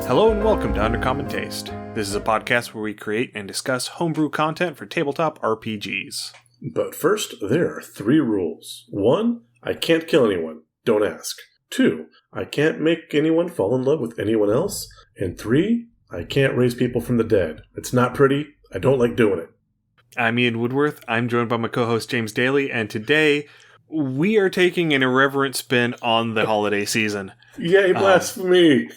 Hello and welcome to Uncommon Taste. This is a podcast where we create and discuss homebrew content for tabletop RPGs. But first, there are 3 rules. 1, I can't kill anyone. Don't ask. 2, I can't make anyone fall in love with anyone else. And 3, I can't raise people from the dead. It's not pretty. I don't like doing it. I'm Ian Woodworth. I'm joined by my co-host James Daly, and today we are taking an irreverent spin on the holiday season. Yay, blasphemy!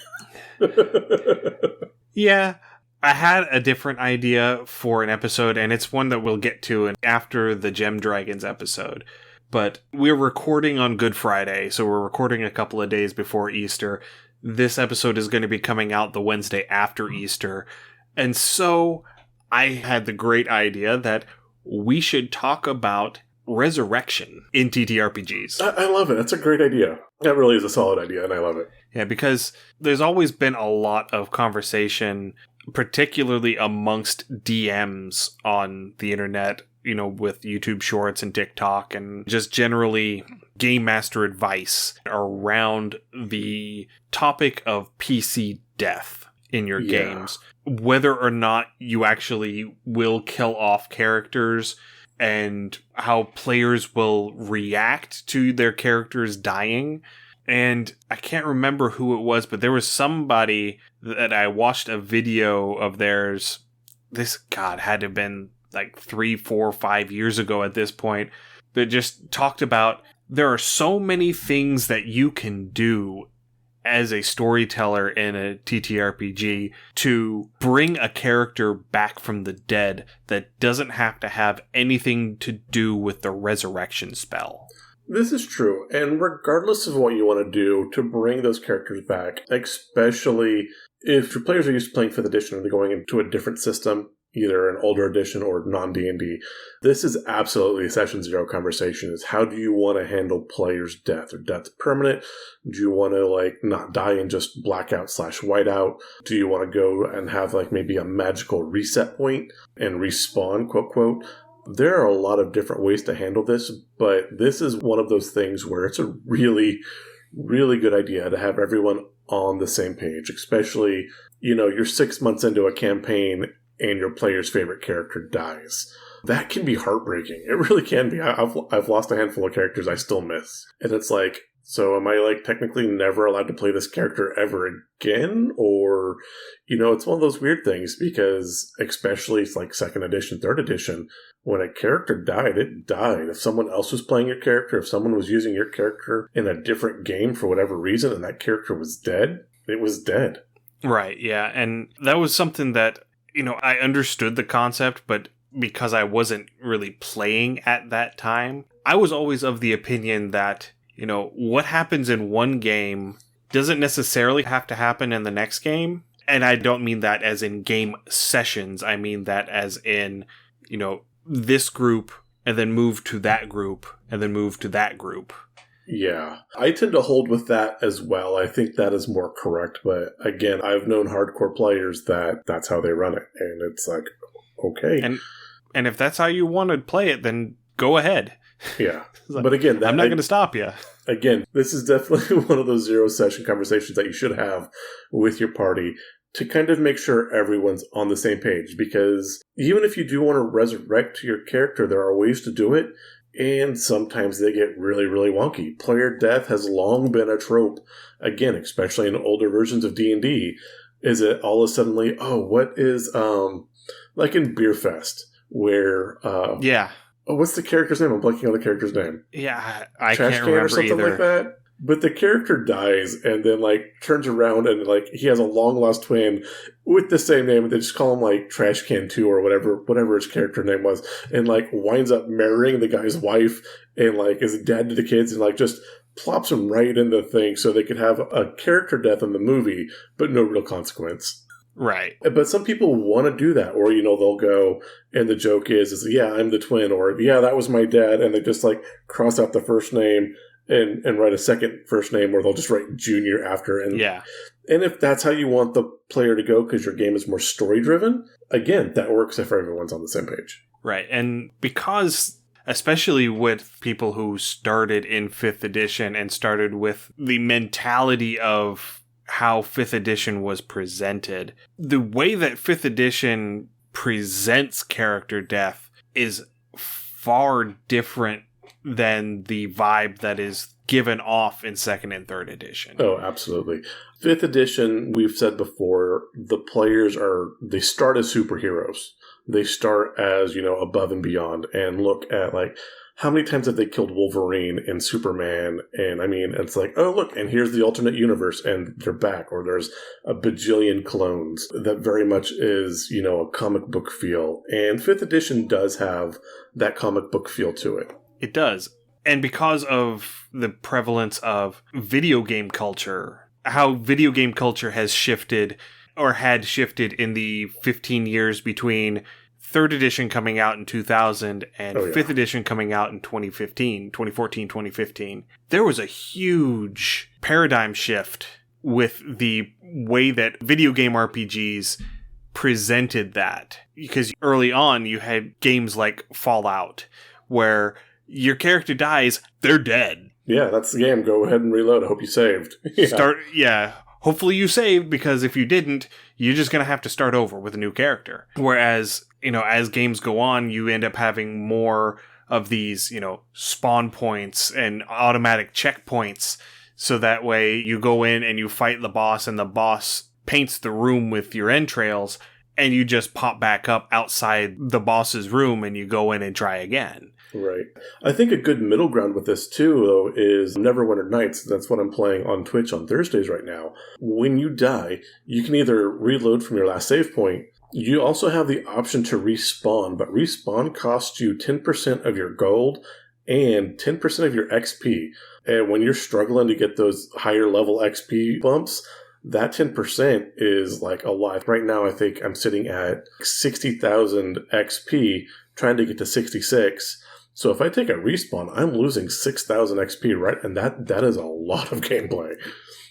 Yeah, I had a different idea for an episode, and it's one that we'll get to after the Gem Dragons episode. But we're recording on Good Friday, so we're recording a couple of days before Easter. This episode is going to be coming out the Wednesday after Easter. And so I had the great idea that we should talk about resurrection in TTRPGs. I love it. That's a great idea. That really is a solid idea, and I love it. Yeah, because there's always been a lot of conversation, particularly amongst DMs on the internet, you know, with YouTube Shorts and TikTok, and just generally Game Master advice around the topic of PC death in your games. Whether or not you actually will kill off characters, and how players will react to their characters dying. And I can't remember who it was, but there was somebody that I watched a video of theirs. This, had to have been like 3, 4, 5 years ago at this point, that just talked about there are so many things that you can do as a storyteller in a TTRPG to bring a character back from the dead that doesn't have to have anything to do with the resurrection spell. This is true, and regardless of what you want to do to bring those characters back, especially if your players are used to playing 5th edition and they're going into a different system, either an older edition or non-D&D, this is absolutely a Session Zero conversation, is how do you want to handle players' death? Or death permanent? Do you want to, not die and just blackout/whiteout? Do you want to go and have, maybe a magical reset point and respawn, quote-quote? There are a lot of different ways to handle this, but this is one of those things where it's a really, really good idea to have everyone on the same page, especially, you're 6 months into a campaign and your player's favorite character dies. That can be heartbreaking. It really can be. I've lost a handful of characters I still miss. And it's so am I technically never allowed to play this character ever again? Or, it's one of those weird things because especially 2nd edition, 3rd edition, when a character died, it died. If someone else was playing your character, if someone was using your character in a different game for whatever reason and that character was dead, it was dead. Right, yeah. And that was something that, I understood the concept, but because I wasn't really playing at that time, I was always of the opinion that, what happens in one game doesn't necessarily have to happen in the next game. And I don't mean that as in game sessions. I mean that as in, this group, and then move to that group, and then move to that group. Yeah, I tend to hold with that as well. I think that is more correct. But again, I've known hardcore players that's how they run it. And it's okay. And if that's how you want to play it, then go ahead. Yeah. But again, I'm not going to stop you. Again, this is definitely one of those zero-session conversations that you should have with your party to kind of make sure everyone's on the same page. Because even if you do want to resurrect your character, there are ways to do it. And sometimes they get really, really wonky. Player death has long been a trope. Again, especially in older versions of D&D. Is it all of a sudden what is, like in Beer Fest, where... yeah. Oh, what's the character's name? I'm blanking on the character's name. Yeah, I Trash can't can remember or something either. like that. But the character dies and then turns around and he has a long lost twin with the same name, and they just call him Trash Can 2 or whatever his character name was, and winds up marrying the guy's wife and is dad to the kids and just plops him right in the thing so they could have a character death in the movie but no real consequence. Right. But some people want to do that, or, they'll go, and the joke is, yeah, I'm the twin, or, yeah, that was my dad, and they just, cross out the first name and write a second first name, or they'll just write Junior after. And, yeah. And if that's how you want the player to go, because your game is more story-driven, again, that works if everyone's on the same page. Right, and because... especially with people who started in 5th edition and started with the mentality of how 5th edition was presented. The way that 5th edition presents character death is far different than the vibe that is given off in 2nd and 3rd edition. Oh, absolutely. 5th edition, we've said before, the players they start as superheroes. They start as, above and beyond, and look at, how many times have they killed Wolverine and Superman? And, it's like, oh, look, and here's the alternate universe, and they're back. Or there's a bajillion clones. That very much is, a comic book feel. And 5th edition does have that comic book feel to it. It does. And because of the prevalence of video game culture, how video game culture has shifted, or had shifted in the 15 years between 3rd edition coming out in 2000 and 5th edition coming out in 2014, there was a huge paradigm shift with the way that video game RPGs presented that. Because early on, you had games like Fallout, where your character dies, they're dead. Yeah, that's the game. Go ahead and reload. I hope you saved. Hopefully you saved, because if you didn't, you're just going to have to start over with a new character. Whereas, as games go on, you end up having more of these, spawn points and automatic checkpoints. So that way you go in and you fight the boss, and the boss paints the room with your entrails, and you just pop back up outside the boss's room and you go in and try again. Right. I think a good middle ground with this, too, though, is Neverwinter Nights. That's what I'm playing on Twitch on Thursdays right now. When you die, you can either reload from your last save point. You also have the option to respawn, but respawn costs you 10% of your gold and 10% of your XP. And when you're struggling to get those higher level XP bumps, that 10% is like a lot. Right now, I think I'm sitting at 60,000 XP, trying to get to 66. So if I take a respawn, I'm losing 6,000 XP, right? And that is a lot of gameplay.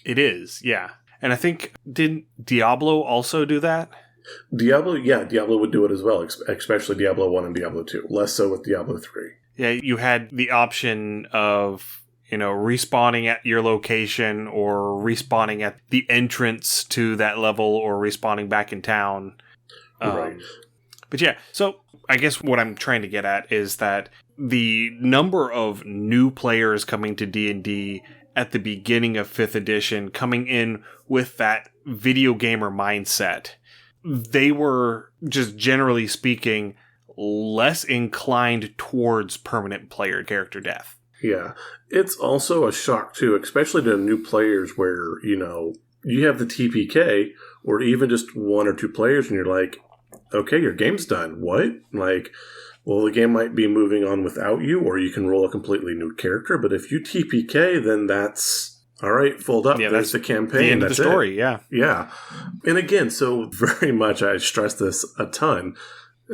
It is, yeah. And I think, did Diablo also do that? Diablo would do it as well, especially Diablo 1 and Diablo 2. Less so with Diablo 3. Yeah, you had the option of, respawning at your location, or respawning at the entrance to that level, or respawning back in town. Right. But yeah, so I guess what I'm trying to get at is that the number of new players coming to D&D at the beginning of 5th edition, coming in with that video gamer mindset, they were, just generally speaking, less inclined towards permanent player character death. Yeah. It's also a shock, too, especially to new players where, you have the TPK, or even just one or two players, and you're like, okay, your game's done. What? Well, the game might be moving on without you, or you can roll a completely new character. But if you TPK, then that's, all right, fold up. Yeah, there's the campaign. The end of that's the story, it. yeah. Yeah. And again, so very much, I stress this a ton,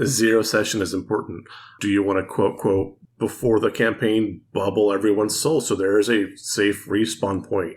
zero session is important. Do you want to, quote, before the campaign, bubble everyone's soul so there is a safe respawn point?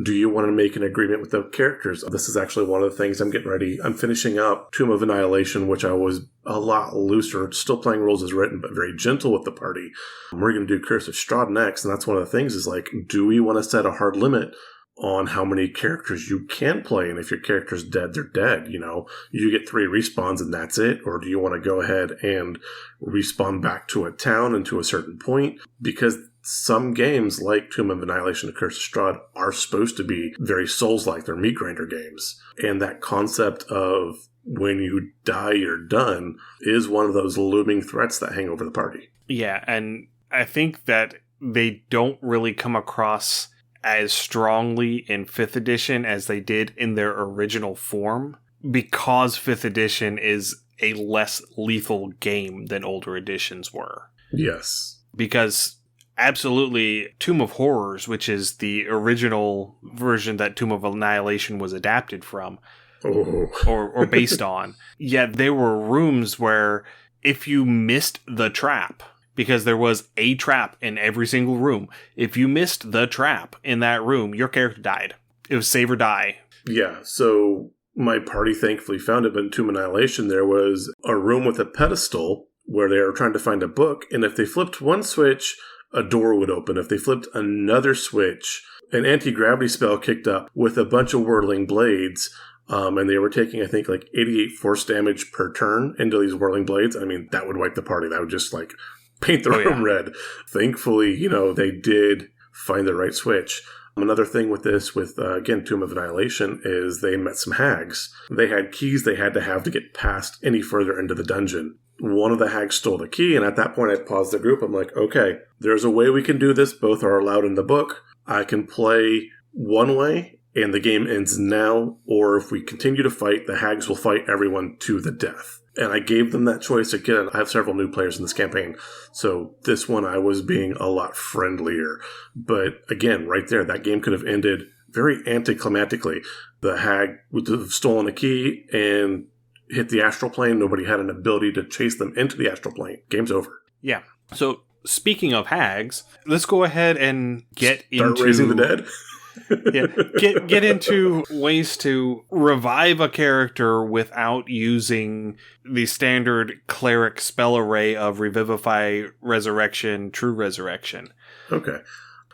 Do you want to make an agreement with the characters? This is actually one of the things I'm getting ready. I'm finishing up Tomb of Annihilation, which I was a lot looser, still playing rules as written, but very gentle with the party. We're going to do Curse of Strahd next, and that's one of the things is do we want to set a hard limit on how many characters you can play, and if your character's dead, they're dead, you get 3 respawns and that's it? Or do you want to go ahead and respawn back to a town and to a certain point? Because some games like Tomb of Annihilation and Curse of Strahd are supposed to be very Souls-like. They're meat grinder games. And that concept of when you die, you're done is one of those looming threats that hang over the party. Yeah, and I think that they don't really come across as strongly in 5th edition as they did in their original form, because 5th edition is a less lethal game than older editions were. Yes. Because absolutely, Tomb of Horrors, which is the original version that Tomb of Annihilation was adapted from, or based on, yet there were rooms where if you missed the trap, because there was a trap in every single room, if you missed the trap in that room, your character died. It was save or die. Yeah, so my party thankfully found it, but in Tomb of Annihilation, there was a room with a pedestal where they were trying to find a book, and if they flipped one switch, a door would open. If they flipped another switch, an anti-gravity spell kicked up with a bunch of whirling blades. And they were taking, I think, like 88 force damage per turn into these whirling blades. I mean, that would wipe the party. That would just, like, paint the room red. Thankfully, they did find the right switch. Another thing with this, again, Tomb of Annihilation, is they met some hags. They had keys they had to have to get past any further into the dungeon. One of the hags stole the key, and at that point I paused the group. I'm like, okay, there's a way we can do this. Both are allowed in the book. I can play one way, and the game ends now, or if we continue to fight, the hags will fight everyone to the death. And I gave them that choice. Again, I have several new players in this campaign, so this one I was being a lot friendlier. But again, right there, that game could have ended very anticlimactically. The hag would have stolen the key and hit the astral plane. Nobody had an ability to chase them into the astral plane. Game's over. Yeah. So speaking of hags, let's go ahead and Start raising the dead. Get into ways to revive a character without using the standard cleric spell array of Revivify, Resurrection, True Resurrection. Okay.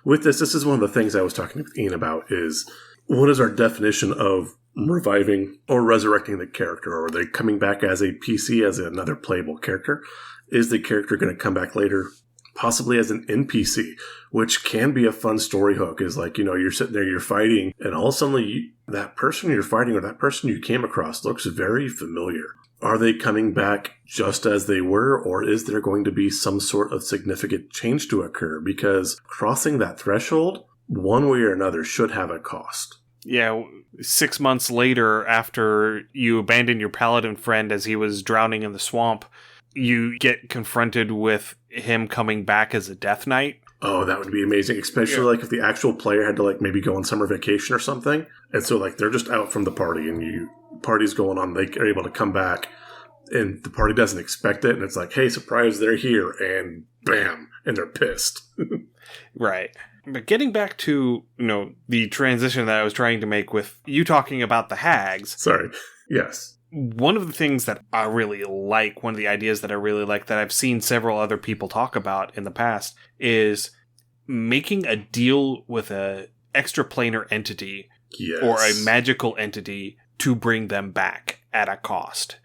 With this is one of the things I was talking to Ian about is, what is our definition of reviving or resurrecting the character? Or are they coming back as a PC, as another playable character? Is the character going to come back later, possibly as an NPC, which can be a fun story hook? Is like, you're sitting there, you're fighting, and all of a sudden that person you're fighting or that person you came across looks very familiar. Are they coming back just as they were, or is there going to be some sort of significant change to occur? Because crossing that threshold, one way or another, should have a cost. Yeah, 6 months later, after you abandoned your paladin friend as he was drowning in the swamp, you get confronted with him coming back as a Death Knight. Oh, that would be amazing, especially like if the actual player had to like maybe go on summer vacation or something. And so like they're just out from the party and party's going on, they are able to come back and the party doesn't expect it. And it's like, hey, surprise, they're here, and bam, and they're pissed. Right. But getting back to, the transition that I was trying to make with you talking about the hags. Sorry. Yes. One of the things that I really like, one of the ideas that I really like that I've seen several other people talk about in the past, is making a deal with a extraplanar entity or a magical entity to bring them back at a cost.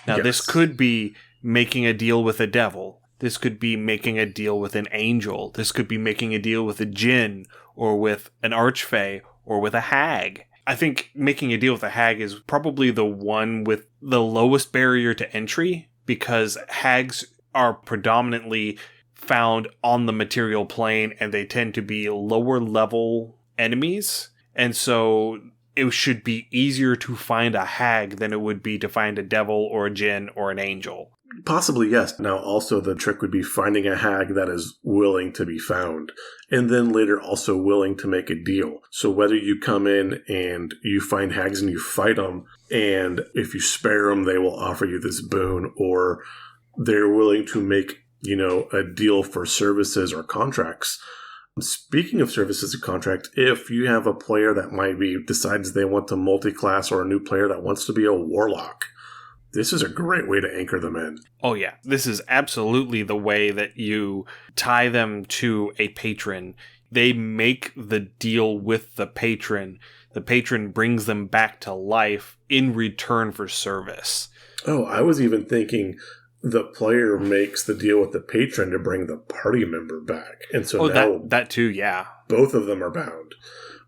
Now, this could be making a deal with a devil. This could be making a deal with an angel. This could be making a deal with a djinn or with an archfey or with a hag. I think making a deal with a hag is probably the one with the lowest barrier to entry, because hags are predominantly found on the material plane and they tend to be lower level enemies. And so it should be easier to find a hag than it would be to find a devil or a djinn or an angel. Possibly, yes. Now, also, the trick would be finding a hag that is willing to be found, and then later also willing to make a deal. So whether you come in and you find hags and you fight them, and if you spare them, they will offer you this boon, or they're willing to make, a deal for services or contracts. Speaking of services and contract, if you have a player that decides they want to multi-class, or a new player that wants to be a warlock, this is a great way to anchor them in. Oh yeah, this is absolutely the way that you tie them to a patron. They make the deal with the patron. The patron brings them back to life in return for service. Oh, I was even thinking the player makes the deal with the patron to bring the party member back. And so now that too, yeah. Both of them are bound.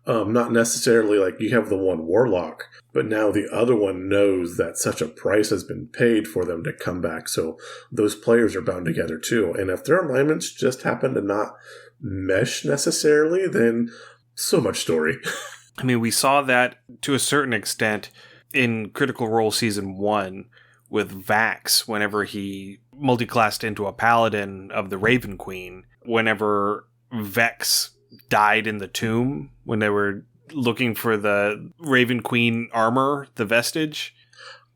Not necessarily like you have the one warlock, but now the other one knows that such a price has been paid for them to come back. So those players are bound together too. And if their alignments just happen to not mesh necessarily, then so much story. I mean, we saw that to a certain extent in Critical Role Season 1 with Vax, whenever he multiclassed into a paladin of the Raven Queen. Whenever Vex died in the tomb, when they were looking for the Raven Queen armor, the vestige.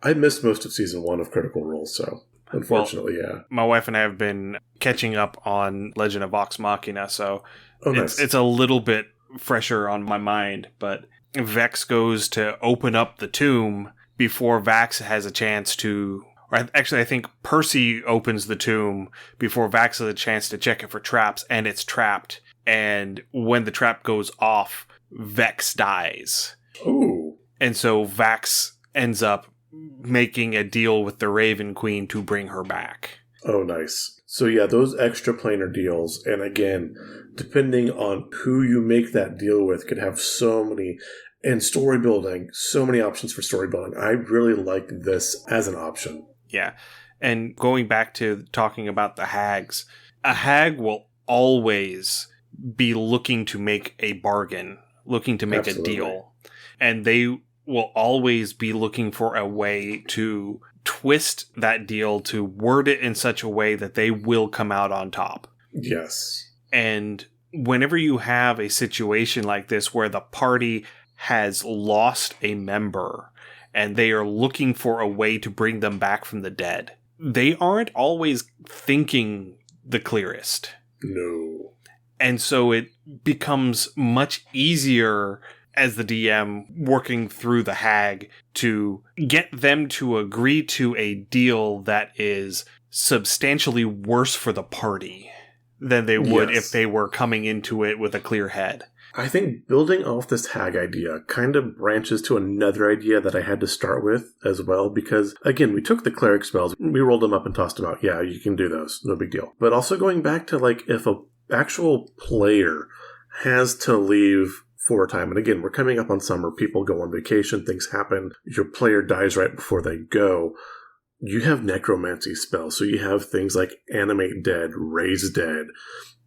I missed most of Season 1 of Critical Role, so unfortunately, yeah. My wife and I have been catching up on Legend of Vox Machina, so nice. It's a little bit fresher on my mind, but Vex goes to open up the tomb before Vax has a chance to... Or actually, I think Percy opens the tomb before Vax has a chance to check it for traps, and it's trapped. And when the trap goes off, Vex dies. Ooh. And so Vax ends up making a deal with the Raven Queen to bring her back. Oh, nice. So yeah, those extra planar deals, and again, depending on who you make that deal with, could have so many, and story building, so many options for story building. I really like this as an option. Yeah. And going back to talking about the hags, a hag will always be looking to make a bargain, looking to make Absolutely. a deal. And they will always be looking for a way to twist that deal, to word it in such a way that they will come out on top. Yes. And whenever you have a situation like this where the party has lost a member and they are looking for a way to bring them back from the dead, they aren't always thinking the clearest. No. And so it becomes much easier as the DM working through the hag to get them to agree to a deal that is substantially worse for the party than they would if they were coming into it with a clear head. I think building off this hag idea kind of branches to another idea that I had to start with as well, because again, we took the cleric spells, we rolled them up and tossed them out. Yeah, you can do those. No big deal. But also going back to like if a actual player has to leave for a time, and again, we're coming up on summer, people go on vacation, things happen, your player dies right before they go, you have necromancy spells, so you have things like animate dead, raise dead,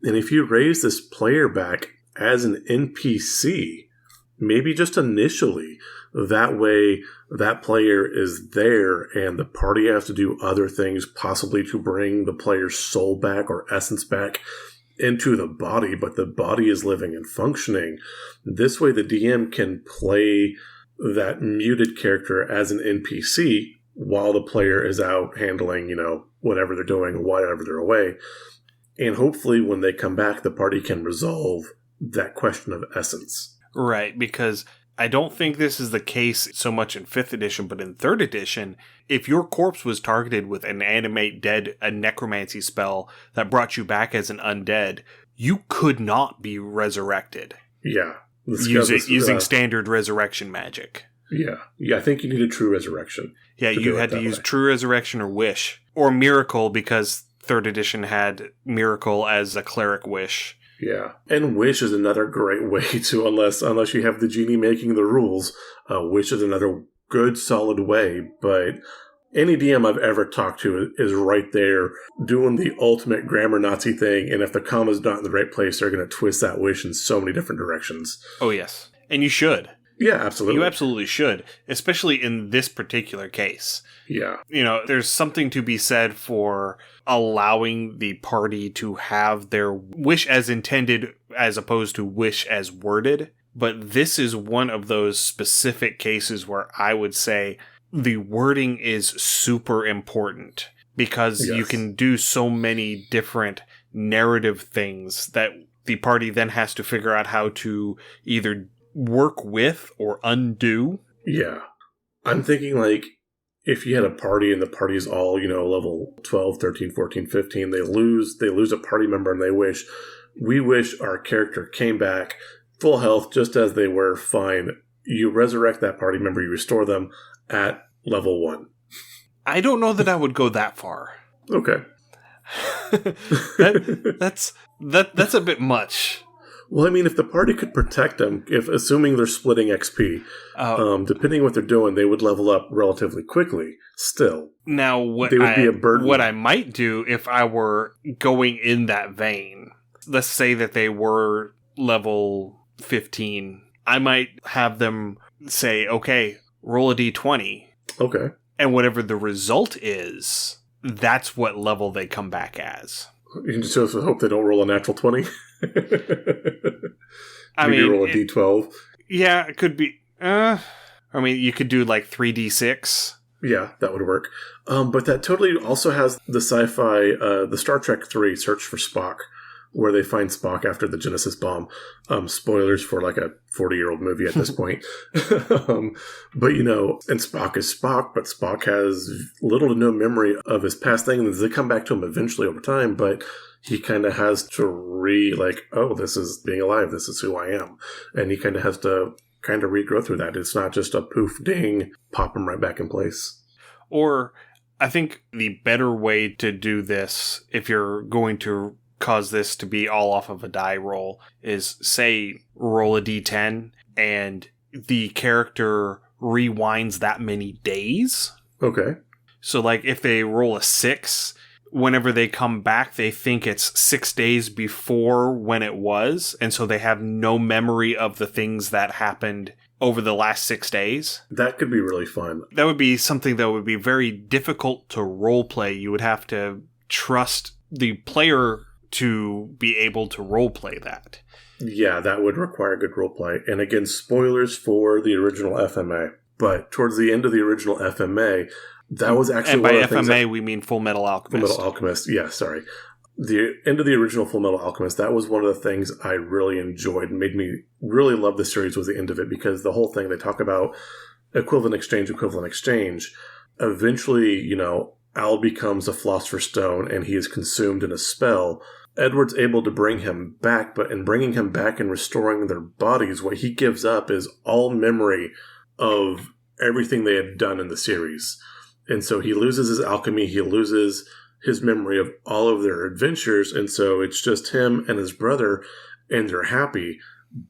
and if you raise this player back as an NPC, maybe just initially, that way that player is there and the party has to do other things, possibly to bring the player's soul back or essence back into the body, but the body is living and functioning. This way the DM can play that muted character as an NPC while the player is out handling, whatever they're doing, whatever they're away. And hopefully when they come back, the party can resolve that question of essence. Right, because I don't think this is the case so much in 5th edition, but in 3rd edition, if your corpse was targeted with an animate dead, a necromancy spell that brought you back as an undead, you could not be resurrected. Yeah. Using standard resurrection magic. Yeah, I think you need a true resurrection. Yeah, you had to use true resurrection or wish. Or miracle, because 3rd edition had miracle as a cleric wish. Yeah, and wish is another great way to, unless you have the genie making the rules, wish is another good, solid way, but any DM I've ever talked to is right there doing the ultimate grammar Nazi thing, and if the comma's not in the right place, they're going to twist that wish in so many different directions. Oh, yes. And you should. Yeah, absolutely. You absolutely should, especially in this particular case. Yeah. There's something to be said for allowing the party to have their wish as intended as opposed to wish as worded. But this is one of those specific cases where I would say the wording is super important because you can do so many different narrative things that the party then has to figure out how to either work with or undo. Yeah. I'm thinking like if you had a party and the party's all, level 12, 13, 14, 15, they lose a party member and we wish our character came back full health just as they were, fine. You resurrect that party member, you restore them at level 1. I don't know that I would go that far. Okay. That's a bit much. Well, I mean, if the party could protect them, assuming they're splitting XP, depending on what they're doing, they would level up relatively quickly. Still, now they would be a burden. What I might do if I were going in that vein, let's say that they were level 15, I might have them say, "Okay, roll a d20." Okay, and whatever the result is, that's what level they come back as. You can just hope they don't roll a natural 20. Maybe roll a d12. Yeah, it could be. You could do like 3d6. Yeah, that would work. But that totally also has the sci-fi, the Star Trek 3 Search for Spock, where they find Spock after the Genesis bomb. Spoilers for like a 40-year-old movie at this point. But, and Spock is Spock, but Spock has little to no memory of his past things. They come back to him eventually over time, but he kind of has to oh, this is being alive. This is who I am. And he kind of has to regrow through that. It's not just a poof, ding, pop him right back in place. Or I think the better way to do this, if you're going to cause this to be all off of a die roll, is say roll a d10 and the character rewinds that many days. Okay. So like if they roll a 6, whenever they come back, they think it's 6 days before when it was. And so they have no memory of the things that happened over the last 6 days. That could be really fun. That would be something that would be very difficult to role play. You would have to trust the player to be able to role play that. Yeah, that would require good role play. And again, spoilers for the original FMA. But towards the end of the original FMA, that was actually and by one of the FMA, we mean Full Metal Alchemist. Full Metal Alchemist, yeah, sorry. The end of the original Full Metal Alchemist, that was one of the things I really enjoyed and made me really love the series was the end of it, because the whole thing, they talk about equivalent exchange. Eventually, Al becomes a Philosopher's Stone and he is consumed in a spell. Edward's able to bring him back, but in bringing him back and restoring their bodies, what he gives up is all memory of everything they had done in the series. And so he loses his alchemy, he loses his memory of all of their adventures, and so it's just him and his brother, and they're happy.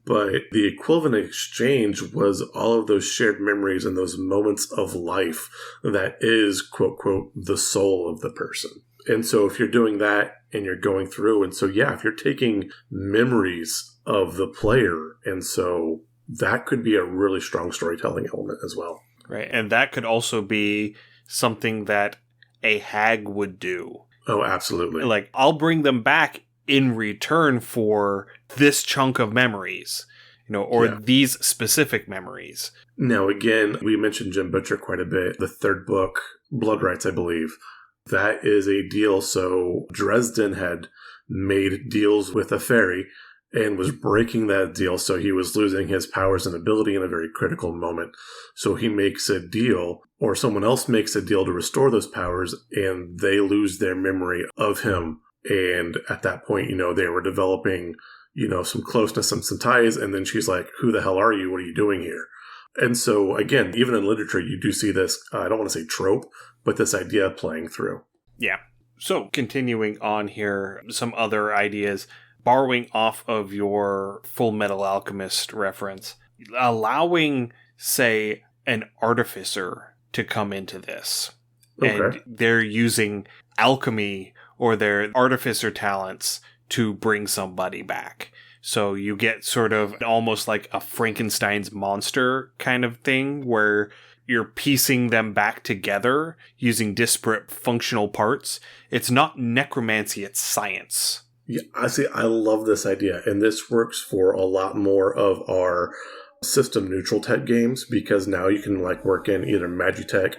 But the equivalent exchange was all of those shared memories and those moments of life that is, quote, quote, the soul of the person. And so if you're doing that and you're going through, and so yeah, if you're taking memories of the player, and so that could be a really strong storytelling element as well. Right, and that could also be something that a hag would do. Oh, absolutely. Like, I'll bring them back in return for this chunk of memories, or these specific memories. Now, again, we mentioned Jim Butcher quite a bit. The third book, Blood Rights, I believe, that is a deal. So Dresden had made deals with a fairy and was breaking that deal, so he was losing his powers and ability in a very critical moment. So he makes a deal, or someone else makes a deal to restore those powers, and they lose their memory of him. And at that point, they were developing, some closeness, some ties, and then she's like, who the hell are you? What are you doing here? And so, again, even in literature, you do see this, I don't want to say trope, but this idea playing through. Yeah. So, continuing on here, some other ideas. Borrowing off of your Full Metal Alchemist reference, allowing, say, an artificer to come into this. Okay. And they're using alchemy or their artificer talents to bring somebody back. So you get sort of almost like a Frankenstein's monster kind of thing where you're piecing them back together using disparate functional parts. It's not necromancy, it's science. Yeah, I love this idea, and this works for a lot more of our system neutral tech games, because now you can work in either Magitech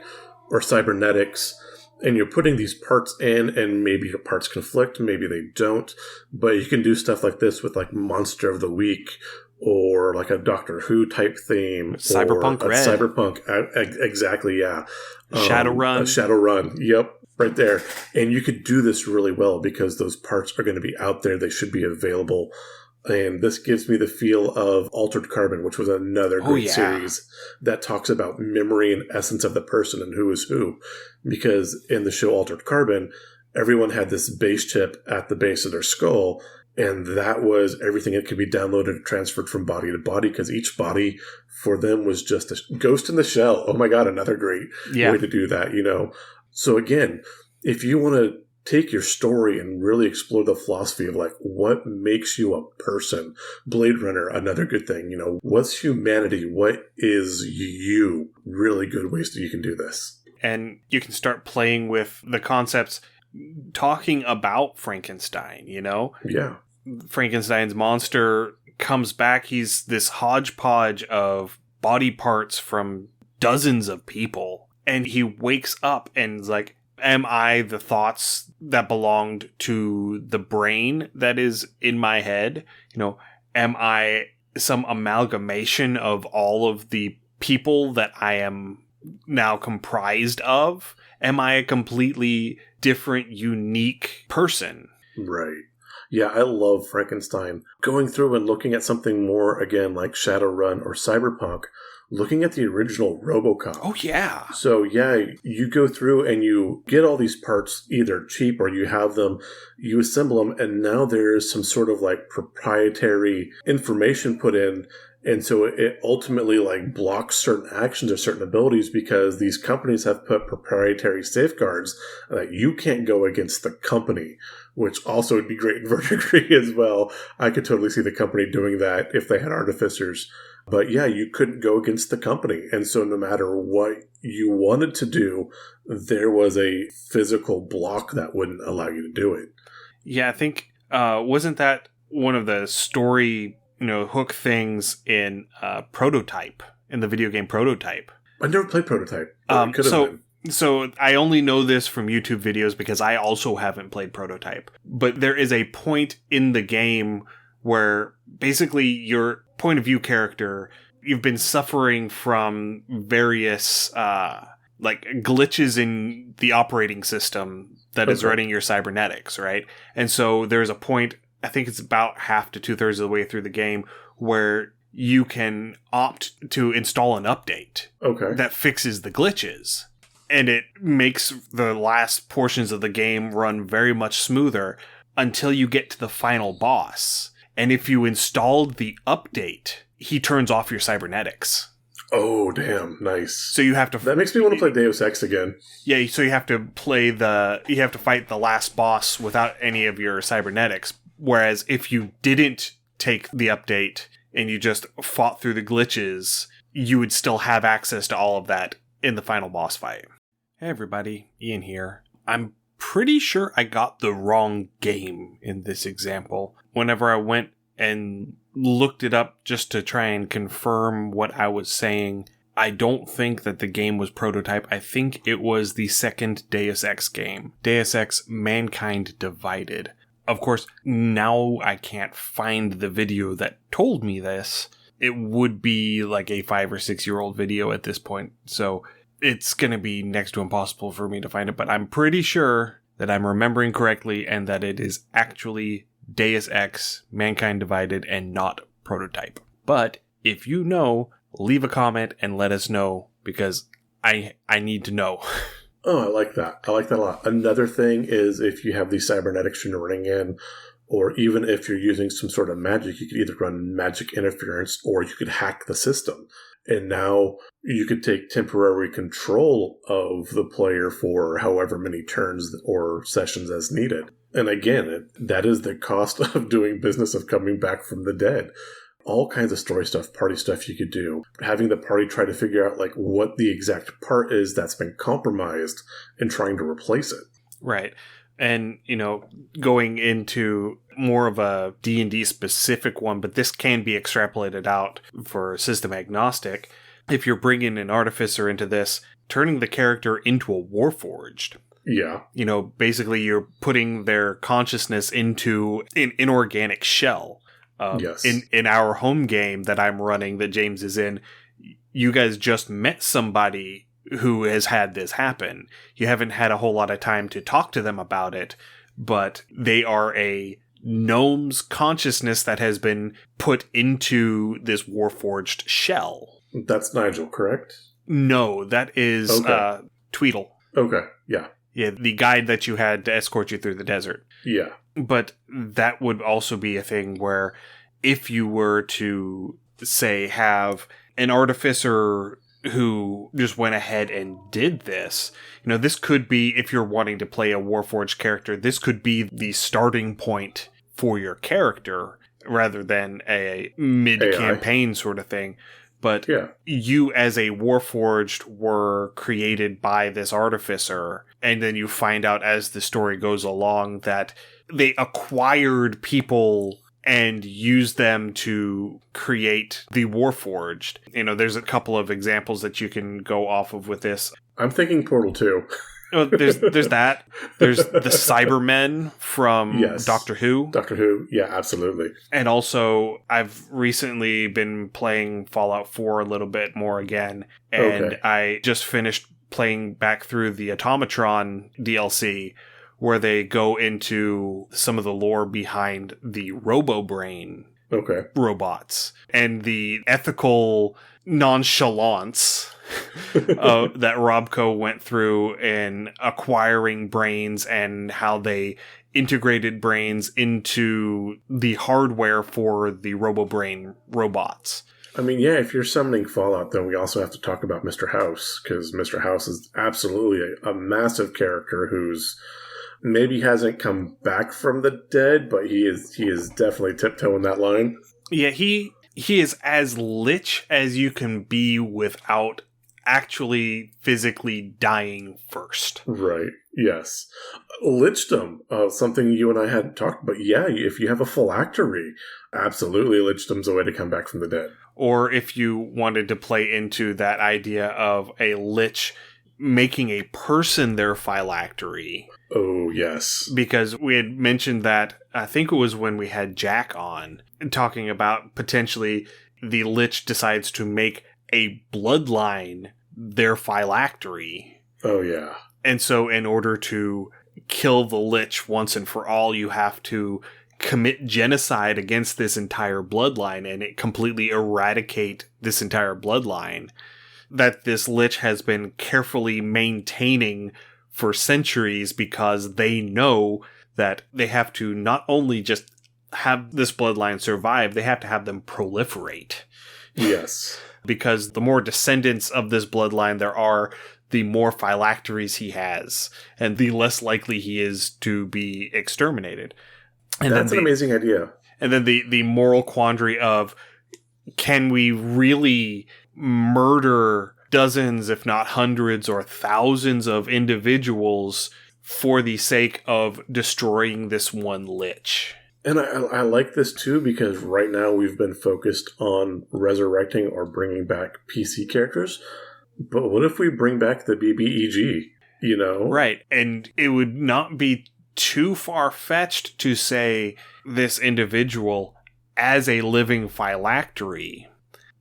or cybernetics, and you're putting these parts in, and maybe the parts conflict, maybe they don't, but you can do stuff like this with Monster of the Week, or a Doctor Who type theme, Cyberpunk or Red. Cyberpunk, exactly, yeah. Shadowrun. Shadowrun, yep. Right there. And you could do this really well because those parts are going to be out there. They should be available. And this gives me the feel of Altered Carbon, which was another great series that talks about memory and essence of the person and who is who. Because in the show Altered Carbon, everyone had this base chip at the base of their skull. And that was everything that could be downloaded and transferred from body to body, because each body for them was just a ghost in the shell. Oh my God, another great way to do that, So again, if you want to take your story and really explore the philosophy of what makes you a person, Blade Runner, another good thing, what's humanity? What is you? Really good ways that you can do this. And you can start playing with the concepts, talking about Frankenstein, Yeah. Frankenstein's monster comes back. He's this hodgepodge of body parts from dozens of people. And he wakes up and is like, Am I the thoughts that belonged to the brain that is in my head? Am I some amalgamation of all of the people that I am now comprised of? Am I a completely different, unique person? Right. Yeah, I love Frankenstein. Going through and looking at something more, again, like Shadowrun or Cyberpunk, looking at the original RoboCop. Oh, yeah. So, yeah, you go through and you get all these parts either cheap or you have them, you assemble them, and now there's some sort of like proprietary information put in. And so it ultimately like blocks certain actions or certain abilities because these companies have put proprietary safeguards that you can't go against the company, which also would be great in Verdigris as well. I could totally see the company doing that if they had artificers. But yeah, you couldn't go against the company. And so no matter what you wanted to do, there was a physical block that wouldn't allow you to do it. Yeah, I think, wasn't that one of the story, hook things in Prototype, in the video game Prototype? I never played Prototype. Could have been. So I only know this from YouTube videos because I also haven't played Prototype. But there is a point in the game where basically your point of view character, you've been suffering from various like glitches in the operating system that is running your cybernetics, right? And so there's a point, I think it's about half to 2/3 of the way through the game, where you can opt to install an update that fixes the glitches. And it makes the last portions of the game run very much smoother until you get to the final boss. And if you installed the update, he turns off your cybernetics. Oh, damn. Nice. So you have to... That makes me want to play Deus Ex again. Yeah, so you have to you have to fight the last boss without any of your cybernetics. Whereas if you didn't take the update and you just fought through the glitches, you would still have access to all of that in the final boss fight. Hey everybody, Ian here. I'm pretty sure I got the wrong game in this example. Whenever I went and looked it up just to try and confirm what I was saying, I don't think that the game was Prototype. I think it was the second Deus Ex game. Deus Ex Mankind Divided. Of course, now I can't find the video that told me this. It would be like a 5 or 6 year old video at this point, so it's going to be next to impossible for me to find it, but I'm pretty sure that I'm remembering correctly and that it is actually Deus Ex Mankind Divided and not Prototype. But if you know, leave a comment and let us know, because I need to know. Oh, I like that. I like that a lot. Another thing is if you have these cybernetics you're running in, or even if you're using some sort of magic, you could either run magic interference or you could hack the system. And now you could take temporary control of the player for however many turns or sessions as needed. And again, that is the cost of doing business, of coming back from the dead. All kinds of story stuff, party stuff you could do. Having the party try to figure out like what the exact part is that's been compromised and trying to replace it. Right. And, going into more of a D&D specific one, but this can be extrapolated out for system agnostic. If you're bringing an artificer into this, turning the character into a warforged. Yeah. Basically you're putting their consciousness into an inorganic shell. Yes. In our home game that I'm running, that James is in, you guys just met somebody who has had this happen. You haven't had a whole lot of time to talk to them about it, but they are a gnome's consciousness that has been put into this warforged shell. That's Nigel, correct? No, that is Tweedle. Okay, yeah. Yeah, the guide that you had to escort you through the desert. Yeah. But that would also be a thing where if you were to, say, have an artificer who just went ahead and did this, this could be, if you're wanting to play a Warforged character, this could be the starting point for your character rather than a mid-campaign sort of thing. But you as a Warforged were created by this artificer, and then you find out as the story goes along that they acquired people and used them to create the Warforged. There's a couple of examples that you can go off of with this. I'm thinking Portal 2. Oh, there's that. There's the Cybermen from Yes. Doctor Who. Doctor Who, yeah, absolutely. And also, I've recently been playing Fallout 4 a little bit more again. And Okay. I just finished playing back through the Automatron DLC, where they go into some of the lore behind the RoboBrain Okay. robots and the ethical nonchalance that Robco went through in acquiring brains and how they integrated brains into the hardware for the RoboBrain robots. I mean, yeah, if you're summoning Fallout, then we also have to talk about Mr. House, because Mr. House is absolutely a massive character who's maybe hasn't come back from the dead, but he is definitely tiptoeing that line. Yeah, he is as lich as you can be without actually physically dying first. Right. Yes. Lichdom, something you and I hadn't talked about. Yeah, if you have a phylactery, absolutely Lichdom's a way to come back from the dead. Or if you wanted to play into that idea of a lich making a person their phylactery. Oh, yes. Because we had mentioned that, I think it was when we had Jack on, talking about potentially the lich decides to make a bloodline their phylactery. Oh, yeah. And so in order to kill the lich once and for all, you have to commit genocide against this entire bloodline and it completely eradicate this entire bloodline that this lich has been carefully maintaining for centuries, because they know that they have to not only just have this bloodline survive, they have to have them proliferate. Yes. Because the more descendants of this bloodline there are, the more phylacteries he has, and the less likely he is to be exterminated. And that's an amazing idea. And then the moral quandary of, can we really murder dozens, if not hundreds or thousands of individuals for the sake of destroying this one lich? And I like this too, because right now we've been focused on resurrecting or bringing back PC characters. But what if we bring back the BBEG, you know? Right. And it would not be too far-fetched to say this individual as a living phylactery,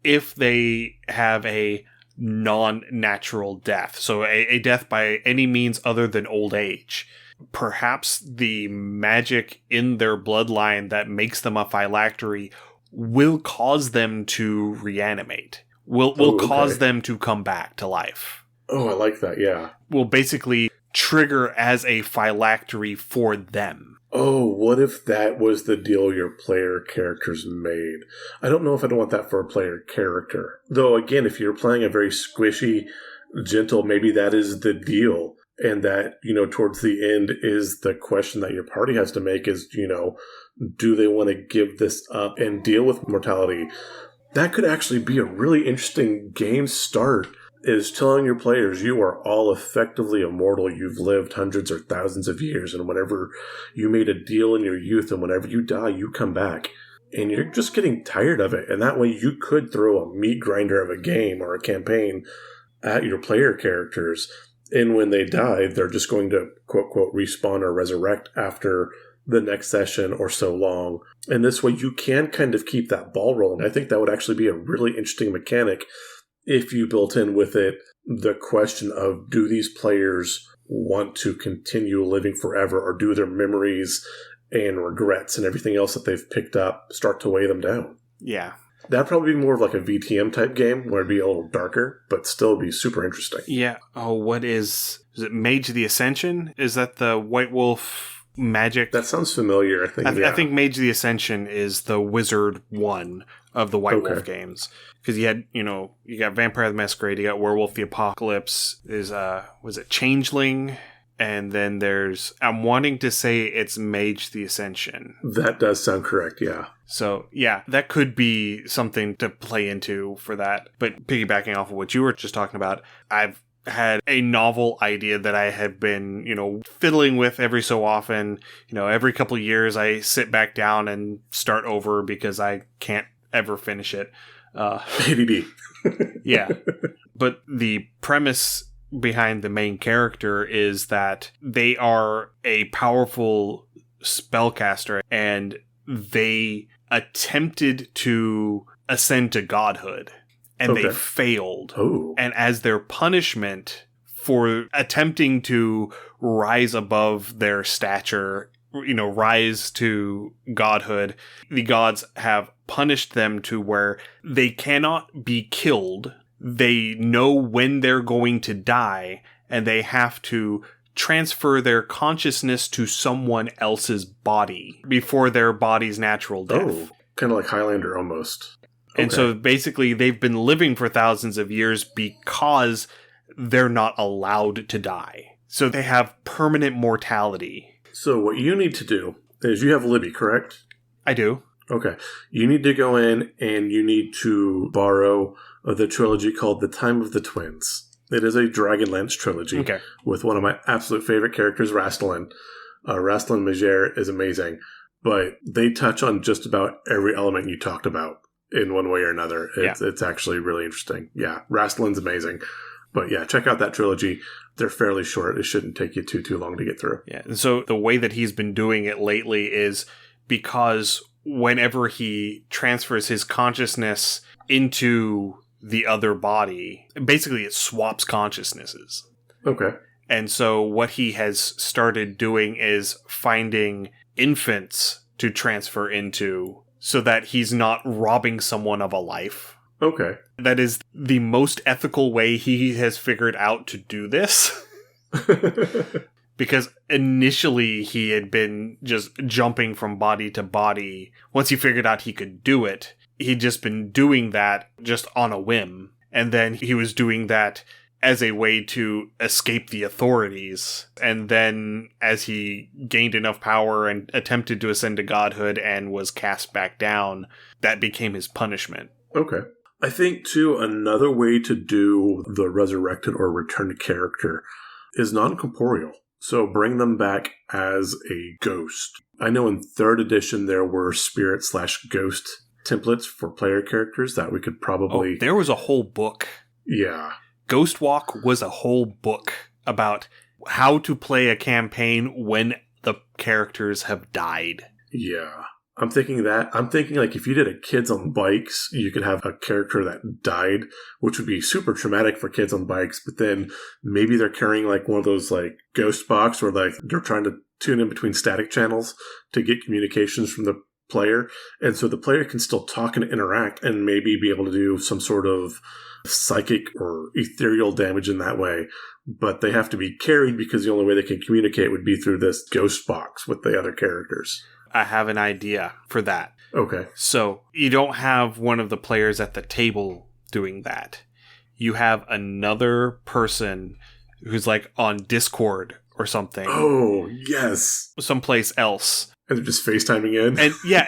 if they have a non-natural death. So a death by any means other than old age. Perhaps the magic in their bloodline that makes them a phylactery will cause them to reanimate. Will cause them to come back to life. Oh, I like that, yeah. Will basically trigger as a phylactery for them. Oh, what if that was the deal your player characters made? I don't know if I'd want that for a player character. Though, again, if you're playing a very squishy, gentle, maybe that is the deal. And that, you know, towards the end is the question that your party has to make is, you know, do they want to give this up and deal with mortality? That could actually be a really interesting game start, is telling your players you are all effectively immortal. You've lived hundreds or thousands of years, and whenever you made a deal in your youth and whenever you die, you come back. And you're just getting tired of it. And that way you could throw a meat grinder of a game or a campaign at your player characters. And when they die, they're just going to, quote, quote, respawn or resurrect after the next session or so long. And this way you can kind of keep that ball rolling. I think that would actually be a really interesting mechanic if you built in with it the question of, do these players want to continue living forever, or do their memories and regrets and everything else that they've picked up start to weigh them down? Yeah. That'd probably be more of like a VTM type game where it'd be a little darker, but still be super interesting. Yeah. Oh, what is it Mage the Ascension? Is that the White Wolf magic? That sounds familiar, I think. I think Mage the Ascension is the Wizard one of the White Wolf games. Because you had, you know, you got Vampire the Masquerade, you got Werewolf the Apocalypse, was it Changeling? And then there's, I'm wanting to say it's Mage the Ascension. That does sound correct, yeah. So, yeah, that could be something to play into for that. But piggybacking off of what you were just talking about, I've had a novel idea that I have been, you know, fiddling with every so often. You know, every couple of years I sit back down and start over because I can't ever finish it. ADD. Yeah. But the premise behind the main character is that they are a powerful spellcaster, and they attempted to ascend to godhood, and they failed. Oh. And as their punishment for attempting to rise above their stature, rise to godhood, the gods have punished them to where they cannot be killed. They know when they're going to die, and they have to transfer their consciousness to someone else's body before their body's natural death. Oh, kind of like Highlander almost. And so basically they've been living for thousands of years because they're not allowed to die. So they have permanent mortality. So what you need to do is, you have Libby, correct? I do. Okay. You need to go in and you need to borrow the trilogy called The Time of the Twins. It is a Dragonlance trilogy with one of my absolute favorite characters, Rastalin. Rastalin Majere is amazing, but they touch on just about every element you talked about in one way or another. It's actually really interesting. Yeah, Rastalin's amazing. But yeah, check out that trilogy. They're fairly short. It shouldn't take you too long to get through. Yeah, and so the way that he's been doing it lately is because whenever he transfers his consciousness into the other body, basically it swaps consciousnesses. Okay. And so what he has started doing is finding infants to transfer into so that he's not robbing someone of a life. Okay. That is the most ethical way he has figured out to do this. Because initially he had been just jumping from body to body. Once he figured out he could do it, he'd just been doing that just on a whim. And then he was doing that as a way to escape the authorities. And then as he gained enough power and attempted to ascend to godhood and was cast back down, that became his punishment. Okay. I think, too, another way to do the resurrected or returned character is non-corporeal. So bring them back as a ghost. I know in 3rd edition there were spirit/ghost templates for player characters that we could probably... Oh, there was a whole book. Yeah. Ghost Walk was a whole book about how to play a campaign when the characters have died. Yeah. I'm thinking like if you did a Kids on Bikes, you could have a character that died, which would be super traumatic for Kids on Bikes, but then maybe they're carrying like one of those like ghost box where like they're trying to tune in between static channels to get communications from the player. And so the player can still talk and interact and maybe be able to do some sort of psychic or ethereal damage in that way. But they have to be carried because the only way they can communicate would be through this ghost box with the other characters. I have an idea for that. Okay. So you don't have one of the players at the table doing that. You have another person who's like on Discord or something. Oh, yes. Someplace else. And they're just FaceTiming in. And yeah,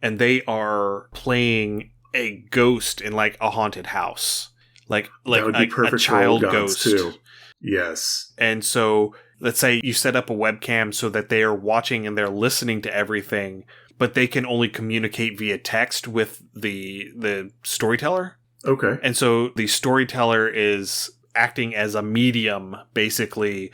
and they are playing a ghost in like a haunted house. Like that would be perfect a child for old gods, ghost too. Yes. And so let's say you set up a webcam so that they are watching and they're listening to everything, but they can only communicate via text with the storyteller. Okay. And so the storyteller is acting as a medium, basically,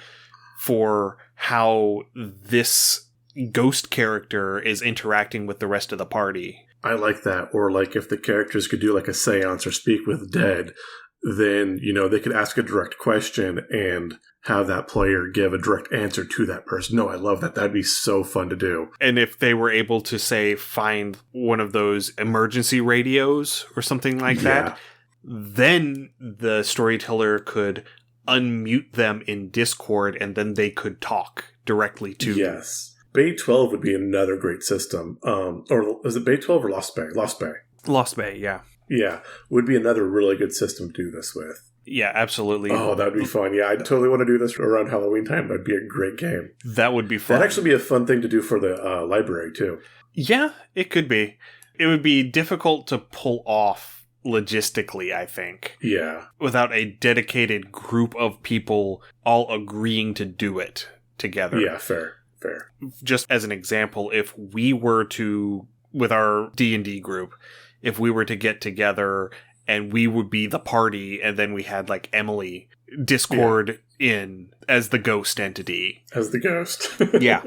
for how this ghost character is interacting with the rest of the party. I like that. Or like if the characters could do like a seance or speak with dead, then, they could ask a direct question and have that player give a direct answer to that person. No, I love that. That'd be so fun to do. And if they were able to, say, find one of those emergency radios or something like that, then the storyteller could unmute them in Discord and then they could talk directly to... Yes. Bay 12 would be another great system. Or is it Bay 12 or Lost Bay? Lost Bay. Lost Bay, yeah. Yeah, would be another really good system to do this with. Yeah, absolutely. Oh, that would be fun. Yeah, I totally want to do this around Halloween time. That'd be a great game. That would be fun. That'd actually be a fun thing to do for the library, too. Yeah, it could be. It would be difficult to pull off logistically, I think. Yeah. Without a dedicated group of people all agreeing to do it together. Yeah, fair. Just as an example, if we were to, with our D&D group, if we were to get together and we would be the party, and then we had like Emily Discord in as the ghost entity. As the ghost. Yeah.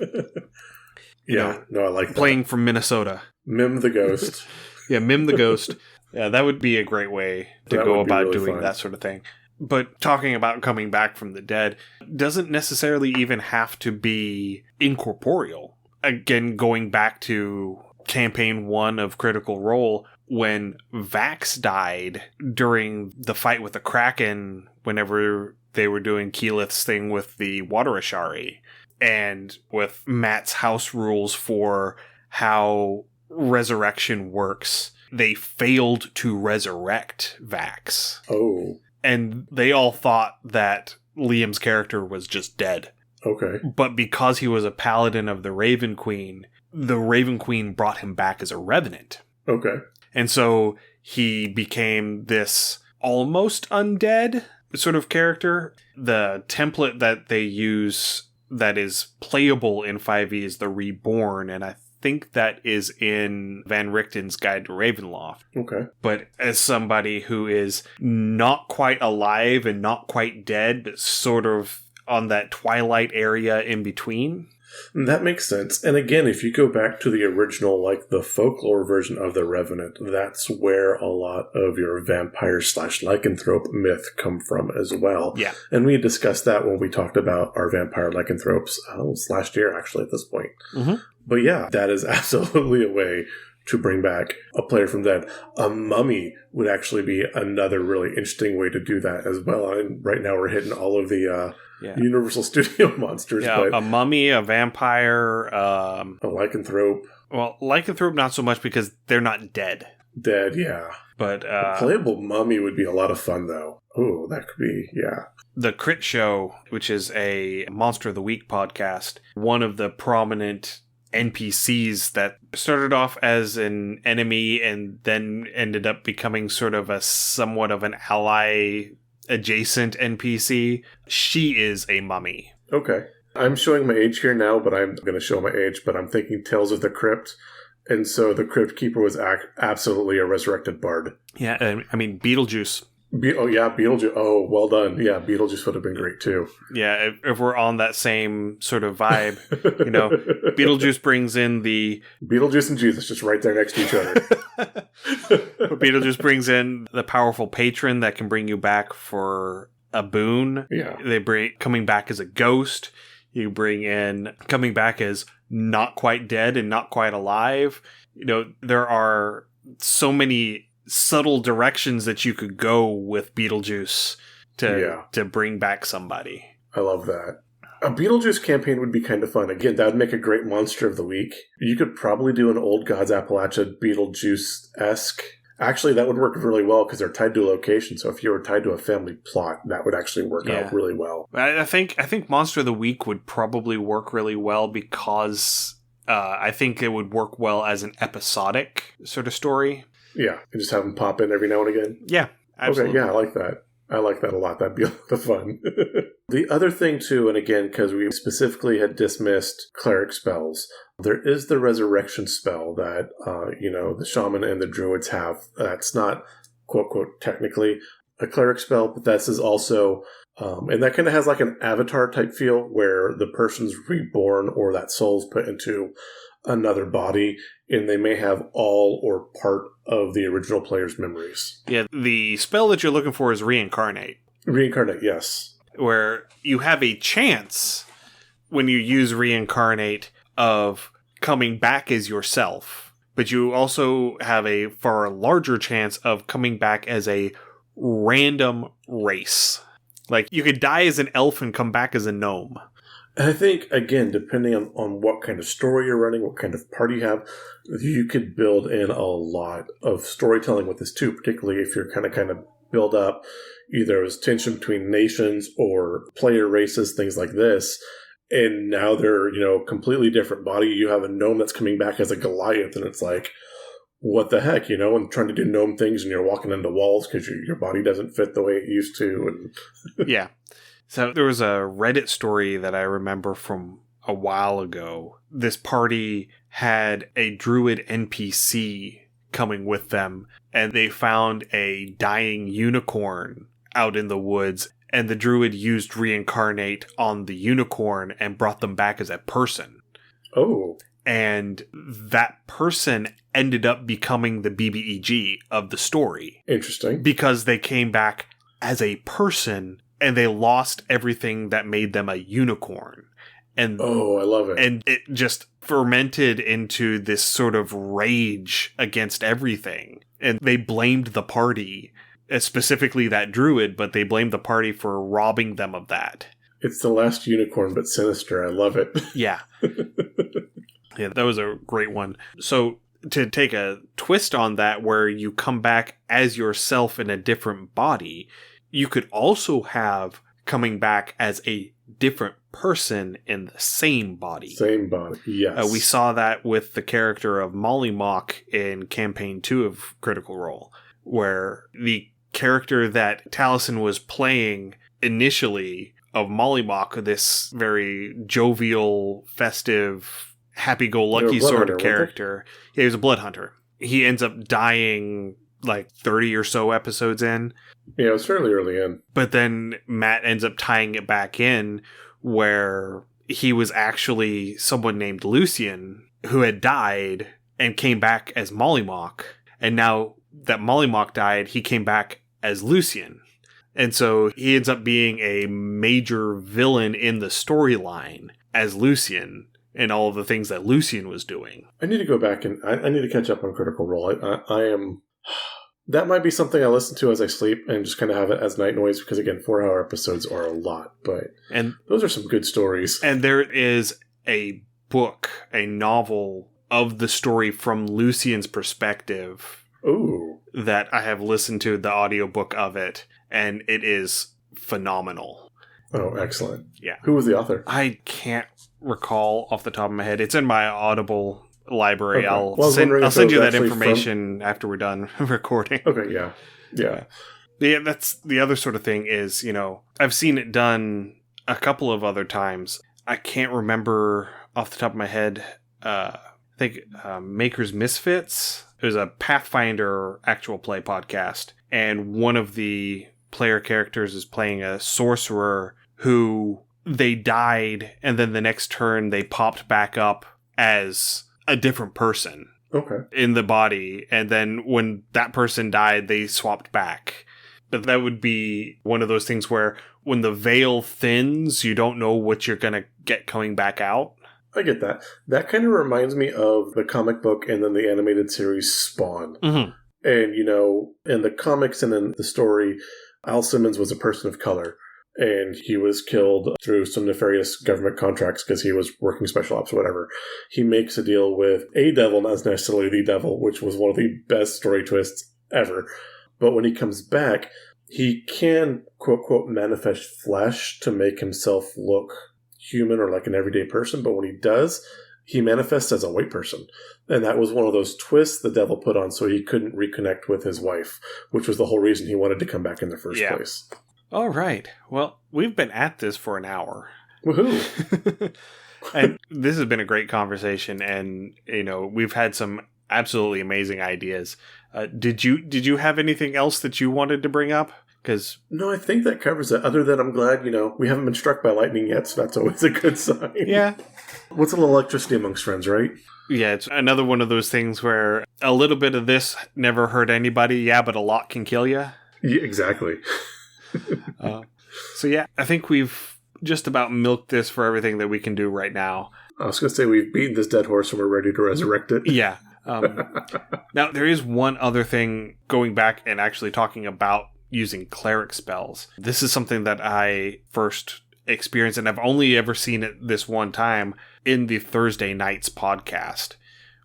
Yeah, no, I like that. Playing from Minnesota. Mim the ghost. Yeah, Mim the ghost. Yeah, that would be a great way to go about really doing that sort of thing. But talking about coming back from the dead doesn't necessarily even have to be incorporeal. Again, going back to campaign 1 of Critical Role, when Vax died during the fight with the Kraken, whenever they were doing Keyleth's thing with the Water Ashari, and with Matt's house rules for how resurrection works, they failed to resurrect Vax. Oh. And they all thought that Liam's character was just dead. Okay. But because he was a paladin of the Raven Queen brought him back as a revenant. Okay. And so he became this almost undead sort of character. The template that they use that is playable in 5e is the Reborn, and I think that is in Van Richten's Guide to Ravenloft. Okay. But as somebody who is not quite alive and not quite dead, but sort of on that twilight area in between. That makes sense. And again, if you go back to the original, like the folklore version of the Revenant, that's where a lot of your vampire/lycanthrope myth come from as well. Yeah. And we discussed that when we talked about our vampire lycanthropes. It was last year, actually, at this point. Mm-hmm. But yeah, that is absolutely a way to bring back a player from dead. A mummy would actually be another really interesting way to do that as well. And right now we're hitting all of the Universal Studio monsters. Yeah, but a mummy, a vampire, a lycanthrope. Well, lycanthrope not so much because they're not dead. Dead, yeah. But a playable mummy would be a lot of fun, though. Oh, that could be, yeah. The Crit Show, which is a Monster of the Week podcast, one of the prominent NPCs that started off as an enemy and then ended up becoming sort of a somewhat of an ally adjacent NPC. She is a mummy. Okay. I'm showing my age here now, but I'm going to show my age, but I'm thinking Tales of the Crypt. And so the Crypt Keeper was absolutely a resurrected bard. Yeah, I mean, Beetlejuice. Beetlejuice. Oh, well done. Yeah, Beetlejuice would have been great, too. Yeah, if we're on that same sort of vibe, Beetlejuice brings in the... Beetlejuice and Jesus, just right there next to each other. Beetlejuice brings in the powerful patron that can bring you back for a boon. Yeah. They bring coming back as a ghost. You bring in coming back as not quite dead and not quite alive. There are so many subtle directions that you could go with Beetlejuice to bring back somebody. I love that. A Beetlejuice campaign would be kind of fun. Again, that would make a great Monster of the Week. You could probably do an Old Gods Appalachia Beetlejuice-esque. Actually, that would work really well because they're tied to a location. So if you were tied to a family plot, that would actually work out really well. I think Monster of the Week would probably work really well because I think it would work well as an episodic sort of story. Yeah, and just have them pop in every now and again. Yeah, absolutely. Okay, yeah, I like that. I like that a lot. That'd be a lot of fun. The other thing, too, and again, because we specifically had dismissed cleric spells, there is the resurrection spell that, the shaman and the druids have. That's not, quote, technically a cleric spell, but this is also, and that kind of has like an avatar type feel where the person's reborn or that soul's put into another body, and they may have all or part of the original player's memories. Yeah, the spell that you're looking for is reincarnate. Reincarnate, yes. Where you have a chance when you use reincarnate of coming back as yourself, but you also have a far larger chance of coming back as a random race. Like, you could die as an elf and come back as a gnome. And I think, again, depending on what kind of story you're running, what kind of party you have, you could build in a lot of storytelling with this too, particularly if you're kind of build up either as tension between nations or player races, things like this. And now they're, completely different body. You have a gnome that's coming back as a Goliath, and it's like, what the heck, and trying to do gnome things, and you're walking into walls because your body doesn't fit the way it used to. And yeah. So there was a Reddit story that I remember from a while ago. This party had a druid NPC coming with them, and they found a dying unicorn out in the woods, and the druid used reincarnate on the unicorn and brought them back as a person. Oh. And that person ended up becoming the BBEG of the story. Interesting. Because they came back as a person, and they lost everything that made them a unicorn. And oh, I love it. And it just fermented into this sort of rage against everything. And they blamed the party, specifically that druid, but they blamed the party for robbing them of that. It's the last unicorn, but sinister. I love it. Yeah. Yeah, that was a great one. So to take a twist on that, where you come back as yourself in a different body, you could also have coming back as a different person in the same body. Same body, yes. We saw that with the character of Molly Mock in Campaign 2 of Critical Role, where the character that Taliesin was playing initially of Molly Mock, this very jovial, festive, happy-go-lucky sort of character. Yeah, he was a blood hunter. He ends up dying like 30 or so episodes in. Yeah, it was fairly early in. But then Matt ends up tying it back in where he was actually someone named Lucian who had died and came back as Mollymock. And now that Mollymock died, he came back as Lucian. And so he ends up being a major villain in the storyline as Lucian and all of the things that Lucian was doing. I need to go back and I need to catch up on Critical Role. I am... That might be something I listen to as I sleep and just kind of have it as night noise because, again, 4-hour episodes are a lot. But those are some good stories. And there is a book, a novel of the story from Lucian's perspective. Ooh. That I have listened to the audiobook of it, and it is phenomenal. Oh, excellent. Yeah. Who was the author? I can't recall off the top of my head. It's in my Audible library. Okay. I'll send you that information after we're done recording. Okay, yeah. Yeah, that's the other sort of thing is, I've seen it done a couple of other times. I can't remember off the top of my head. I think Maker's Misfits. It was a Pathfinder actual play podcast, and one of the player characters is playing a sorcerer who they died, and then the next turn they popped back up as a different person. Okay. In the body, and then when that person died, they swapped back. But that would be one of those things where when the veil thins, you don't know what you're going to get coming back out. I get that. That kind of reminds me of the comic book and then the animated series Spawn. Mm-hmm. And, in the comics and in the story, Al Simmons was a person of color. And he was killed through some nefarious government contracts because he was working special ops or whatever. He makes a deal with a devil, not necessarily the devil, which was one of the best story twists ever. But when he comes back, he can, quote, quote, manifest flesh to make himself look human or like an everyday person. But when he does, he manifests as a white person. And that was one of those twists the devil put on so he couldn't reconnect with his wife, which was the whole reason he wanted to come back in the first place. All right. Well, we've been at this for an hour. Woohoo! And this has been a great conversation, and we've had some absolutely amazing ideas. Did you have anything else that you wanted to bring up? No, I think that covers it. Other than I'm glad we haven't been struck by lightning yet, so that's always a good sign. Yeah. What's a little electricity amongst friends, right? Yeah, it's another one of those things where a little bit of this never hurt anybody. Yeah, but a lot can kill you. Yeah, exactly. So yeah, I think we've just about milked this for everything that we can do right now. I was going to say we've beaten this dead horse and we're ready to resurrect it. Yeah. Now, there is one other thing going back and actually talking about using cleric spells. This is something that I first experienced, and I've only ever seen it this one time in the Thursday Nights podcast,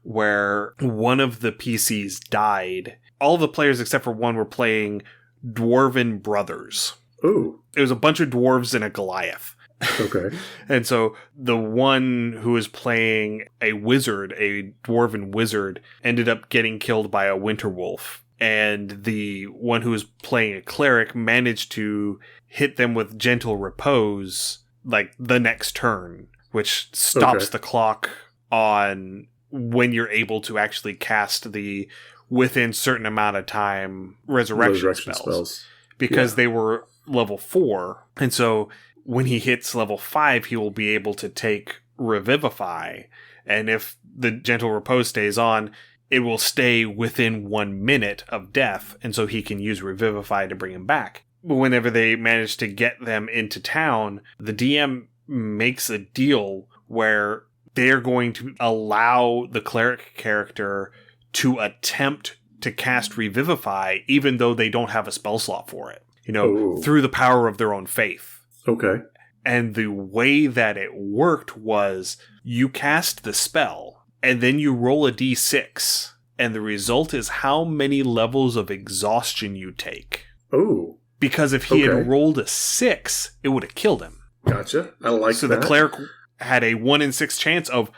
where one of the PCs died. All the players except for one were playing Dwarven Brothers. Ooh. It was a bunch of dwarves and a Goliath. Okay. And so the one who was playing a wizard, a dwarven wizard, ended up getting killed by a winter wolf. And the one who was playing a cleric managed to hit them with gentle repose, like the next turn, which stops the clock on when you're able to actually cast the within certain amount of time resurrection spells. Because they were level 4. And so when he hits level 5, he will be able to take Revivify. And if the Gentle Repose stays on, it will stay within 1 minute of death. And so he can use Revivify to bring him back. But whenever they manage to get them into town, the DM makes a deal where they're going to allow the cleric character to attempt to cast Revivify, even though they don't have a spell slot for it. Through the power of their own faith. Okay. And the way that it worked was you cast the spell, and then you roll a d6, and the result is how many levels of exhaustion you take. Oh. Because if he had rolled a 6, it would have killed him. Gotcha. I like that. So the cleric had a 1 in 6 chance of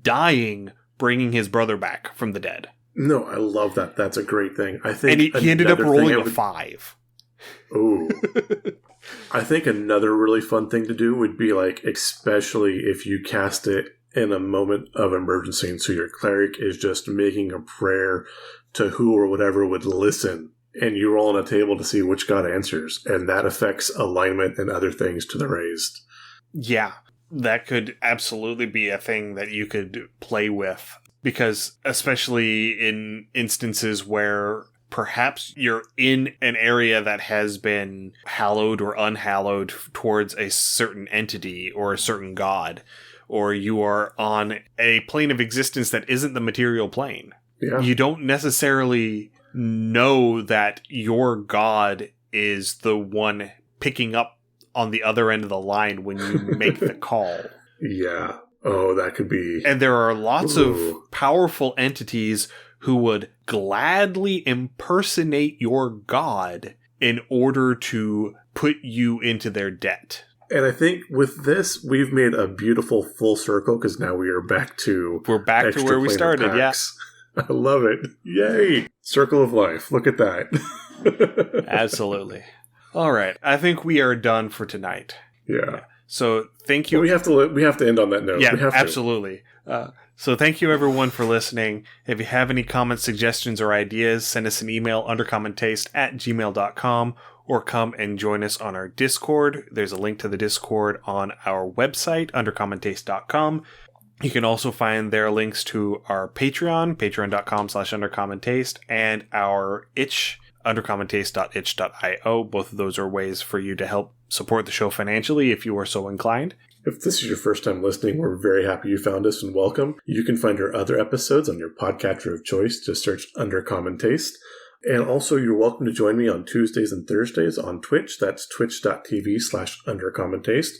dying, bringing his brother back from the dead. No, I love that. That's a great thing. I think and he ended up rolling a 5. Ooh. I think another really fun thing to do would be especially if you cast it in a moment of emergency, and so your cleric is just making a prayer to who or whatever would listen, and you roll on a table to see which god answers, and that affects alignment and other things to the raised. Yeah, that could absolutely be a thing that you could play with, because especially in instances where perhaps you're in an area that has been hallowed or unhallowed towards a certain entity or a certain god, or you are on a plane of existence that isn't the material plane. Yeah. You don't necessarily know that your god is the one picking up on the other end of the line when you make the call. Yeah. Oh, that could be... And there are lots of powerful entities who would gladly impersonate your god in order to put you into their debt. And I think with this, we've made a beautiful full circle, because now we are back to... We're back to where we started, yeah. I love it. Yay! Circle of life. Look at that. Absolutely. All right. I think we are done for tonight. Yeah. So thank you. Well, we have to end on that note. Yeah, absolutely. So thank you everyone for listening. If you have any comments, suggestions, or ideas, send us an email, undercommontaste@gmail.com, or come and join us on our Discord. There's a link to the Discord on our website, undercommontaste.com. You can also find there links to our Patreon, patreon.com/undercommontaste, and our itch, undercommontaste.itch.io. Both of those are ways for you to help support the show financially if you are so inclined. If this is your first time listening, we're very happy you found us and welcome. You can find our other episodes on your podcatcher of choice. Just search Under Common Taste. And also, you're welcome to join me on Tuesdays and Thursdays on Twitch. That's twitch.tv/undercommontaste.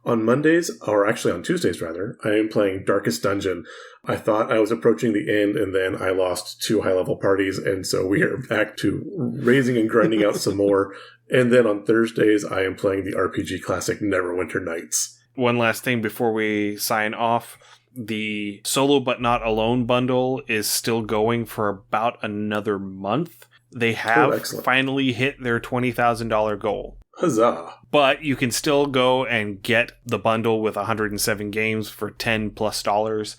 On Mondays, or actually on Tuesdays rather, I am playing Darkest Dungeon. I thought I was approaching the end, and then I lost 2 high-level parties, and so we are back to raising and grinding out some more. And then on Thursdays, I am playing the RPG classic Neverwinter Nights. One last thing before we sign off. The Solo But Not Alone bundle is still going for about another month. They have finally hit their $20,000 goal. Huzzah. But you can still go and get the bundle with 107 games for $10+,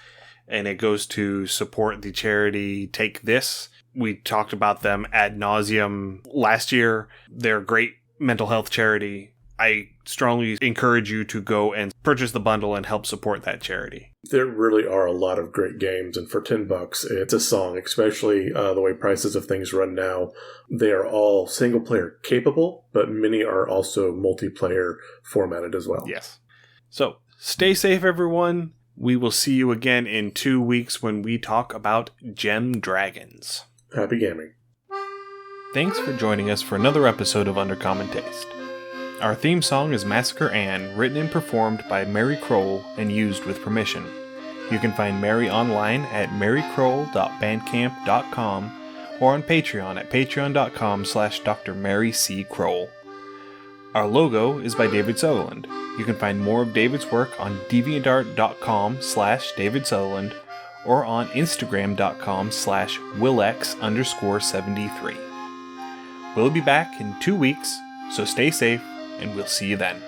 and it goes to support the charity Take This. We talked about them ad nauseum last year. They're a great mental health charity. I strongly encourage you to go and purchase the bundle and help support that charity. There really are a lot of great games, and for $10, it's a song, especially the way prices of things run now. They are all single-player capable, but many are also multiplayer formatted as well. Yes. So, stay safe, everyone. We will see you again in 2 weeks when we talk about Gem Dragons. Happy gaming. Thanks for joining us for another episode of Under Common Taste. Our theme song is Massacre Anne, written and performed by Mary Kroll and used with permission. You can find Mary online at marykroll.bandcamp.com or on Patreon at patreon.com/Dr. Mary C. Kroll. Our logo is by David Sutherland. You can find more of David's work on deviantart.com/David Sutherland or on instagram.com/Willex_73. We'll be back in 2 weeks, so stay safe, and we'll see you then.